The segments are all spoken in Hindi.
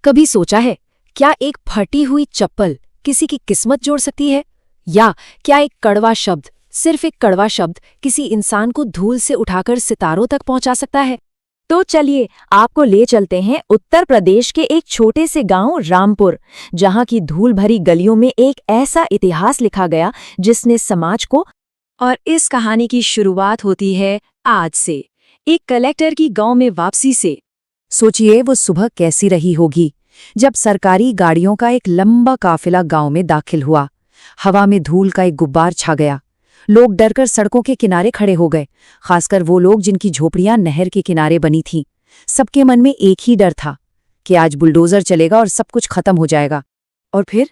कभी सोचा है क्या एक फटी हुई चप्पल किसी की किस्मत जोड़ सकती है? या क्या एक कड़वा शब्द, सिर्फ एक कड़वा शब्द किसी इंसान को धूल से उठाकर सितारों तक पहुंचा सकता है? तो चलिए आपको ले चलते हैं उत्तर प्रदेश के एक छोटे से गांव रामपुर, जहां की धूल भरी गलियों में एक ऐसा इतिहास लिखा गया जिसने समाज को। और इस कहानी की शुरुआत होती है आज से, एक कलेक्टर की गांव में वापसी से। सोचिए वो सुबह कैसी रही होगी जब सरकारी गाड़ियों का एक लंबा काफिला गांव में दाखिल हुआ। हवा में धूल का एक गुब्बार छा गया। लोग डरकर सड़कों के किनारे खड़े हो गए, खासकर वो लोग जिनकी झोपड़ियां नहर के किनारे बनी थीं। सबके मन में एक ही डर था कि आज बुलडोजर चलेगा और सब कुछ खत्म हो जाएगा। और फिर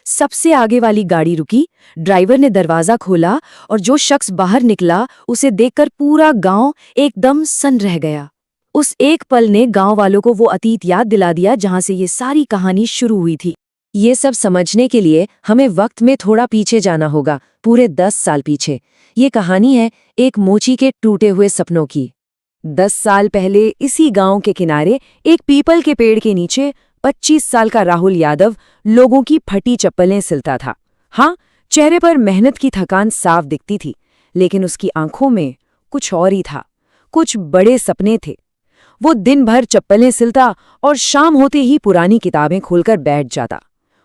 सबसे आगे वाली गाड़ी रुकी, ड्राइवर ने दरवाजा खोला और जो शख्स बाहर निकला उसे देखकर पूरा गांव एकदम सन्न रह गया। उस एक पल ने गांव वालों को वो अतीत याद दिला दिया जहां से ये सारी कहानी शुरू हुई थी। ये सब समझने के लिए हमें वक्त में थोड़ा पीछे जाना होगा, पूरे 10 साल पीछे। ये कहानी है एक मोची के टूटे हुए सपनों की। 10 साल पहले इसी गांव के किनारे एक पीपल के पेड़ के नीचे 25 साल का राहुल यादव लोगों की फटी चप्पलें सिलता था। हाँ, चेहरे पर मेहनत की थकान साफ दिखती थी, लेकिन उसकी आंखों में कुछ और ही था। कुछ बड़े सपने थे। वो दिन भर चप्पलें सिलता और शाम होते ही पुरानी किताबें खोलकर बैठ जाता।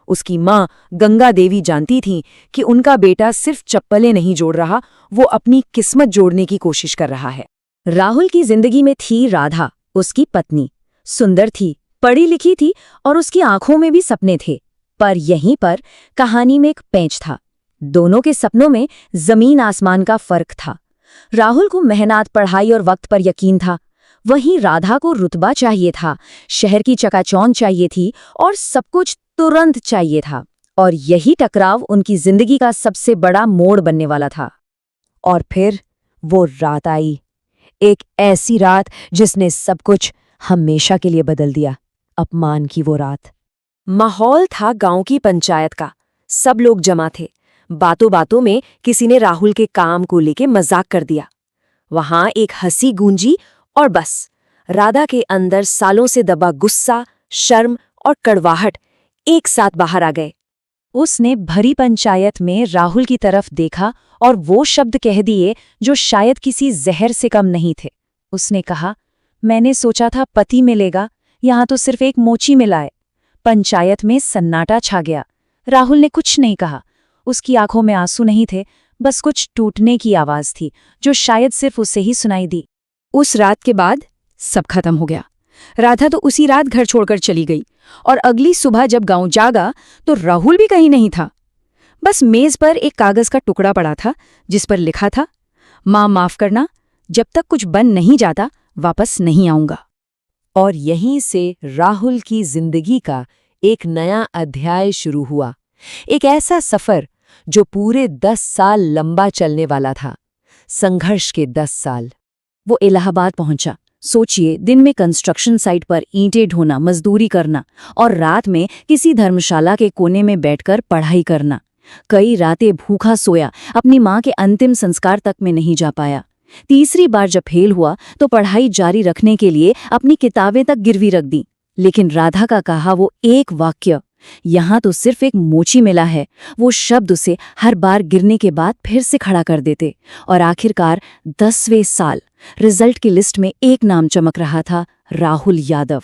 उसकी माँ गंगा देवी जानती थीं कि उनका बेटा सिर्फ चप्पलें नहीं जोड़ रहा, वो अपनी किस्मत जोड़ने की कोशिश कर रहा है। राहुल की जिंदगी में थी राधा, उसकी पत्नी। सुंदर थी, पढ़ी लिखी थी और उसकी आंखों में भी सपने थे। पर यहीं पर कहानी में एक पेंच था। दोनों के सपनों में जमीन आसमान का फर्क था। राहुल को मेहनत, पढ़ाई और वक्त पर यकीन था। वहीं राधा को रुतबा चाहिए था, शहर की चकाचौंध चाहिए थी और सब कुछ तुरंत चाहिए था। और यही टकराव उनकी जिंदगी का सबसे बड़ा मोड़ बनने वाला था। और फिर वो रात आई, एक ऐसी रात जिसने सब कुछ हमेशा के लिए बदल दिया। अपमान की वो रात। माहौल था गांव की पंचायत का। सब लोग जमा थे। बातों बातों में किसी ने राहुल के काम को लेके मजाक कर दिया। वहां एक हंसी गूंजी और बस राधा के अंदर सालों से दबा गुस्सा, शर्म और कड़वाहट एक साथ बाहर आ गए। उसने भरी पंचायत में राहुल की तरफ देखा और वो शब्द कह दिए जो शायद किसी जहर से कम नहीं थे। उसने कहा, मैंने सोचा था पति मिलेगा, यहाँ तो सिर्फ एक मोची मिला है। पंचायत में सन्नाटा छा गया। राहुल ने कुछ नहीं कहा। उसकी आंखों में आंसू नहीं थे, बस कुछ टूटने की आवाज थी जो शायद सिर्फ उसे ही सुनाई दी। उस रात के बाद सब खत्म हो गया। राधा तो उसी रात घर छोड़कर चली गई और अगली सुबह जब गांव जागा तो राहुल भी कहीं नहीं था। बस मेज पर एक कागज का टुकड़ा पड़ा था जिस पर लिखा था, माँ माफ करना, जब तक कुछ बन नहीं जाता वापस नहीं आऊंगा। और यहीं से राहुल की जिंदगी का एक नया अध्याय शुरू हुआ। एक ऐसा सफर जो पूरे 10 साल लंबा चलने वाला था। संघर्ष के 10 साल। वो इलाहाबाद पहुंचा। सोचिए, दिन में कंस्ट्रक्शन साइट पर ईंटें ढोना, मजदूरी करना और रात में किसी धर्मशाला के कोने में बैठकर पढ़ाई करना। कई रातें भूखा सोया, अपनी माँ के अंतिम संस्कार तक में नहीं जा पाया। तीसरी बार जब फेल हुआ तो पढ़ाई जारी रखने के लिए अपनी किताबें तक गिरवी रख दी। लेकिन राधा का कहा वो एक वाक्य, यहाँ तो सिर्फ एक मोची मिला है, वो शब्द उसे हर बार गिरने के बाद फिर से खड़ा कर देते। और आखिरकार 10वें साल रिजल्ट की लिस्ट में एक नाम चमक रहा था, राहुल यादव।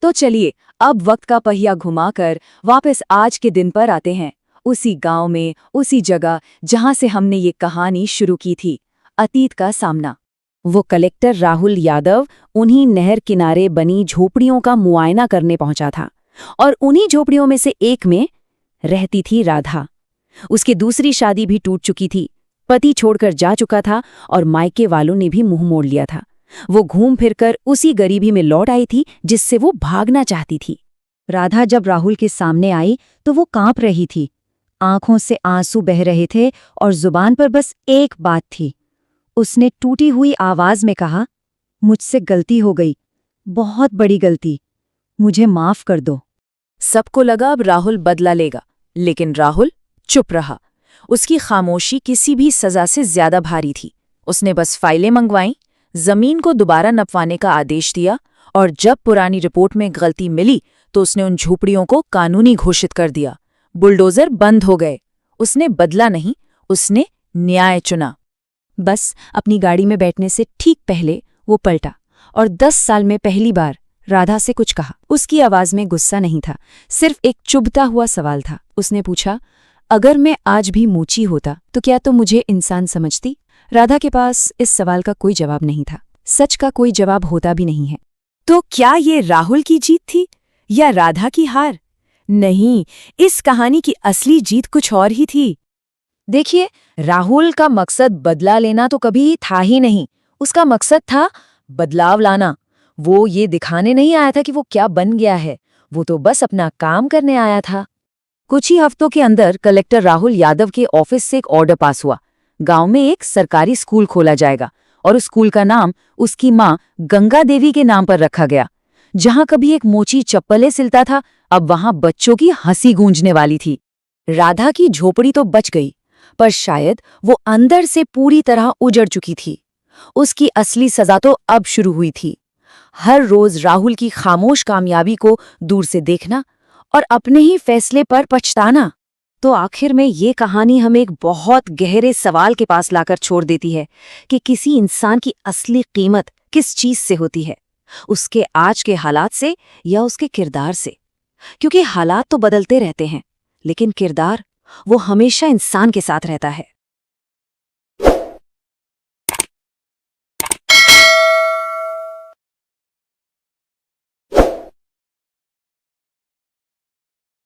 तो चलिए अब वक्त का पहिया घुमाकर वापस आज के दिन पर आते हैं। उसी गांव में, उसी जगह जहां से हमने ये कहानी शुरू की थी, अतीत का सामना। वो कलेक्टर राहुल यादव उन्हीं नहर किनारे बनी झोपड़ियों का मुआयना करने पहुंचा था। और उन्हीं झोपड़ियों में से एक में रहती थी राधा। उसकी दूसरी शादी भी टूट चुकी थी, पति छोड़कर जा चुका था और मायके वालों ने भी मुंह मोड़ लिया था। वो घूम फिरकर उसी गरीबी में लौट आई थी जिससे वो भागना चाहती थी। राधा जब राहुल के सामने आई तो वो कांप रही थी। आंखों से आंसू बह रहे थे और जुबान पर बस एक बात थी। उसने टूटी हुई आवाज में कहा, मुझसे गलती हो गई, बहुत बड़ी गलती, मुझे माफ कर दो। सबको लगा अब राहुल बदला लेगा, लेकिन राहुल चुप रहा। उसकी खामोशी किसी भी सजा से ज्यादा भारी थी। उसने बस फाइलें मंगवाईं, जमीन को दोबारा नपवाने का आदेश दिया और जब पुरानी रिपोर्ट में गलती मिली तो उसने उन झोपड़ियों को कानूनी घोषित कर दिया। बुलडोजर बंद हो गए। उसने बदला नहीं, उसने न्याय चुना। बस अपनी गाड़ी में बैठने से ठीक पहले वो पलटा और 10 साल में पहली बार राधा से कुछ कहा। उसकी आवाज में गुस्सा नहीं था, सिर्फ एक चुभता हुआ सवाल था। उसने पूछा, अगर मैं आज भी मूची होता तो क्या तुम मुझे इंसान समझती? राधा के पास इस सवाल का कोई जवाब नहीं था। सच का कोई जवाब होता भी नहीं है। तो क्या ये राहुल की जीत थी या राधा की हार? नहीं, इस कहानी की असली जीत कुछ और ही थी। देखिए, राहुल का मकसद बदला लेना तो कभी था ही नहीं। उसका मकसद था बदलाव लाना। वो ये दिखाने नहीं आया था कि वो क्या बन गया है, वो तो बस अपना काम करने आया था। कुछ ही हफ्तों के अंदर कलेक्टर राहुल यादव के ऑफिस से एक ऑर्डर पास हुआ। गांव में एक सरकारी स्कूल खोला जाएगा और उस स्कूल का नाम उसकी मां गंगा देवी के नाम पर रखा गया। जहां कभी एक मोची चप्पलें सिलता था, अब वहां बच्चों की हंसी गूंजने वाली थी। राधा की झोपड़ी तो बच गई, पर शायद वो अंदर से पूरी तरह उजड़ चुकी थी। उसकी असली सजा तो अब शुरू हुई थी। हर रोज राहुल की खामोश कामयाबी को दूर से देखना और अपने ही फैसले पर पछताना। तो आखिर में ये कहानी हमें एक बहुत गहरे सवाल के पास लाकर छोड़ देती है कि किसी इंसान की असली कीमत किस चीज से होती है, उसके आज के हालात से या उसके किरदार से। क्योंकि हालात तो बदलते रहते हैं, लेकिन किरदार वो हमेशा इंसान के साथ रहता है।